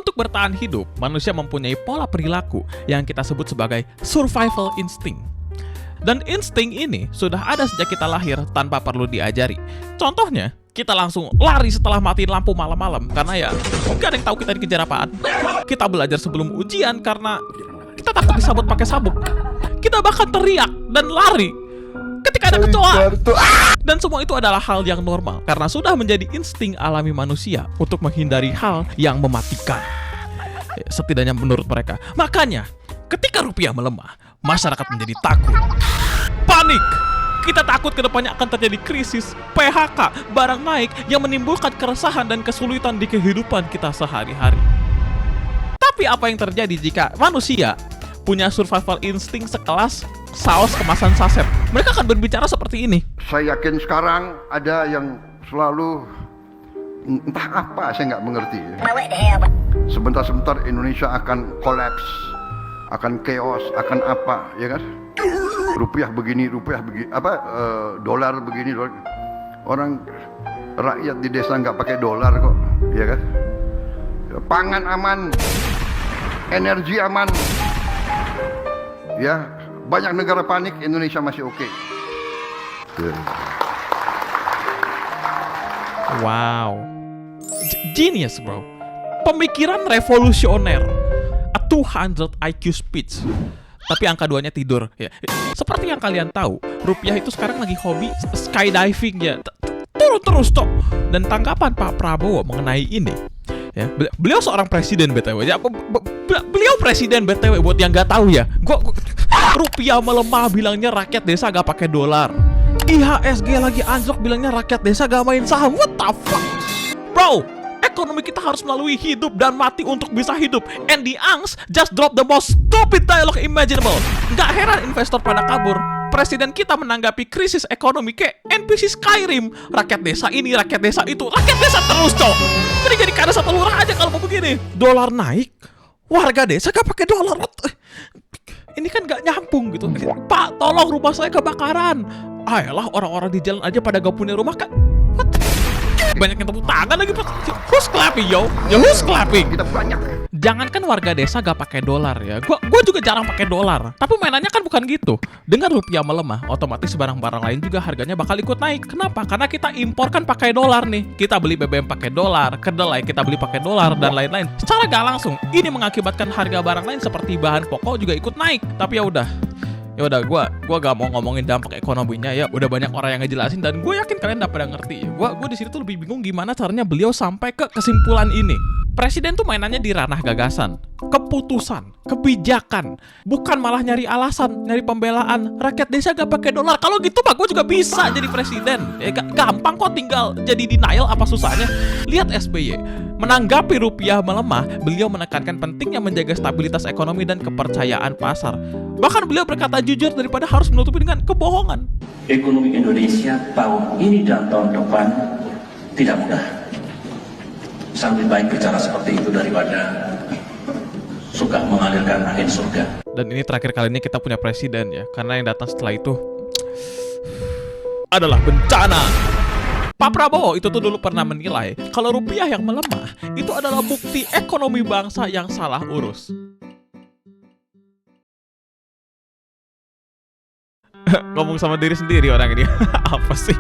Untuk bertahan hidup, manusia mempunyai pola perilaku yang kita sebut sebagai survival instinct. Dan insting ini sudah ada sejak kita lahir tanpa perlu diajari. Contohnya, kita langsung lari setelah matiin lampu malam-malam karena ya gak ada yang tahu kita dikejar apaan. Kita belajar sebelum ujian karena kita takut disabut pakai sabuk. Kita bahkan teriak dan lari ketika ada kecoa. Dan semua itu adalah hal yang normal karena sudah menjadi insting alami manusia untuk menghindari hal yang mematikan. Setidaknya menurut mereka. Makanya, ketika rupiah melemah, masyarakat menjadi takut, panik. Kita takut kedepannya akan terjadi krisis, PHK, barang naik yang menimbulkan keresahan dan kesulitan di kehidupan kita sehari-hari. Tapi apa yang terjadi jika manusia punya survival instinct sekelas saus kemasan saset? Mereka akan berbicara seperti ini. Saya yakin sekarang ada yang selalu entah apa, saya nggak mengerti. Sebentar-sebentar Indonesia akan collapse, akan chaos, akan apa, ya kan? Rupiah begini, dolar begini, dolar. Orang rakyat di desa nggak pakai dolar kok, ya kan? Pangan aman, energi aman, ya. Banyak negara panik, Indonesia masih oke. Wow, genius bro. Pemikiran revolusioner. A 200 IQ speech. Tapi angka 2-nya tidur ya. Seperti yang kalian tahu, rupiah itu sekarang lagi hobi skydiving ya. Turun terus toh. Dan tanggapan Pak Prabowo mengenai ini ya, beliau seorang presiden BTW ya. Beliau presiden BTW buat yang nggak tahu ya. Rupiah melemah bilangnya rakyat desa gak pakai dolar. IHSG lagi anjlok bilangnya rakyat desa gak main saham. What the fuck? Bro, ekonomi kita harus melalui hidup dan mati untuk bisa hidup. And the Angs just drop the most stupid dialogue imaginable. Gak heran investor pada kabur. Presiden kita menanggapi krisis ekonomi kayak NPC Skyrim. Rakyat desa ini, rakyat desa itu, rakyat desa terus cok. Jadi kada satu lurah aja kalau mau begini. Dolar naik, warga desa gak pakai dolar. Ini kan gak nyambung gitu. Pak, tolong rumah saya kebakaran. Ayolah, orang-orang di jalan aja pada gak punya rumah kan. Banyak yang tepuk tangan lagi. Who's clapping yo? Ya who's clapping? Kita banyak. Jangankan warga desa gak pakai dolar ya. Gua juga jarang pakai dolar. Tapi mainannya kan bukan gitu. Dengan rupiah melemah, otomatis barang-barang lain juga harganya bakal ikut naik. Kenapa? Karena kita impor kan pakai dolar nih. Kita beli BBM pakai dolar, kedelai kita beli pakai dolar dan lain-lain. Secara gak langsung, ini mengakibatkan harga barang lain seperti bahan pokok juga ikut naik. Tapi ya udah, gua gak mau ngomongin dampak ekonominya ya. Udah banyak orang yang ngejelasin dan gue yakin kalian udah pada ngerti. Gue di sini tuh lebih bingung gimana caranya beliau sampai ke kesimpulan ini. Presiden tuh mainannya di ranah gagasan, keputusan, kebijakan, bukan malah nyari alasan, nyari pembelaan. Rakyat desa gak pakai dolar. Kalau gitu mah gue juga bisa jadi presiden. Ya gampang kok, tinggal jadi denial, apa susahnya. Lihat SBY. Menanggapi rupiah melemah, beliau menekankan pentingnya menjaga stabilitas ekonomi dan kepercayaan pasar. Bahkan beliau berkata jujur daripada harus menutupi dengan kebohongan. Ekonomi Indonesia tahun ini dan tahun depan tidak mudah. Sangat baik bicara seperti itu daripada suka mengalirkan angin surga. Dan ini terakhir kalinya kita punya presiden ya, karena yang datang setelah itu adalah bencana. Pak Prabowo itu tuh dulu pernah menilai kalau rupiah yang melemah itu adalah bukti ekonomi bangsa yang salah urus. Ngomong sama diri sendiri orang ini. Apa sih?